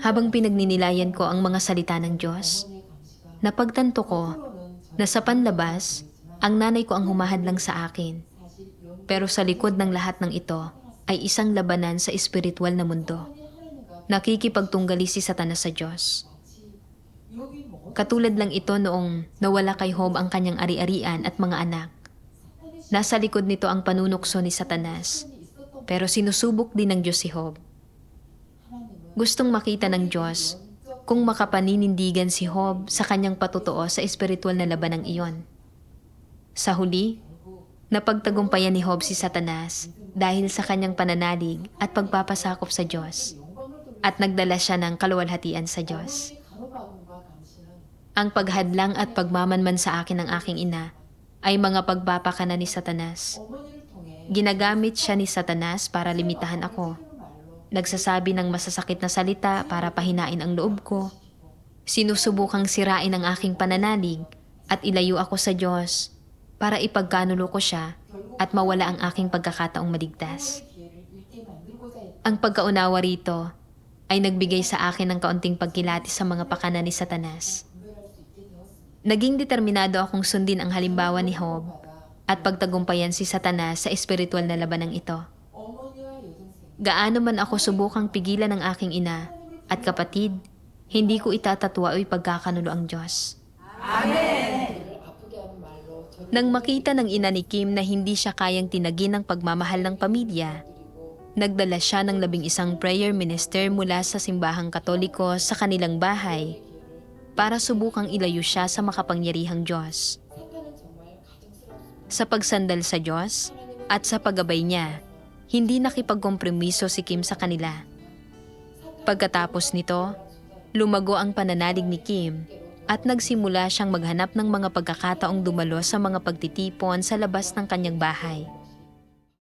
Habang pinagninilayan ko ang mga salita ng Diyos, napagtanto ko na sa panlabas, ang nanay ko ang humahadlang sa akin. Pero sa likod ng lahat ng ito ay isang labanan sa espiritual na mundo. Nakikipagtunggali si Satanas sa Diyos. Katulad lang ito noong nawala kay Job ang kanyang ari-arian at mga anak. Nasa likod nito ang panunukso ni Satanas, pero sinusubok din ng Diyos si Job. Gustong makita ng Diyos kung makapaninindigan si Job sa kanyang patutuo sa espiritual na labanang iyon. Sa huli, napagtagumpayan ni Job si Satanas dahil sa kanyang pananalig at pagpapasakop sa Diyos, at nagdala siya ng kaluwalhatian sa Diyos. Ang paghadlang at pagmamanman sa akin ng aking ina ay mga pagpapakana ni Satanas. Ginagamit siya ni Satanas para limitahan ako. Nagsasabi ng masasakit na salita para pahinain ang loob ko. Sinusubukang sirain ang aking pananalig at ilayo ako sa Diyos para ipagkanulo ko siya at mawala ang aking pagkakataong maligtas. Ang pagkaunawa rito ay nagbigay sa akin ng kaunting pagkilati sa mga pakana ni Satanas. Naging determinado akong sundin ang halimbawa ni Job at pagtagumpayan si Satanas sa espiritual na labanang ito. Gaano man ako subukang pigilan ng aking ina at kapatid, hindi ko itatatwa o ipagkakanulo ang Diyos. Amen! Nang makita ng ina ni Kim na hindi siya kayang tinagin ng pagmamahal ng pamilya, nagdala siya ng 11 prayer minister mula sa simbahang Katoliko sa kanilang bahay para subukang ilayo siya sa makapangyarihang Diyos. Sa pagsandal sa Diyos at sa paggabay niya, hindi nakipagkompromiso si Kim sa kanila. Pagkatapos nito, lumago ang pananalig ni Kim at nagsimula siyang maghanap ng mga pagkakataong dumalo sa mga pagtitipon sa labas ng kanyang bahay.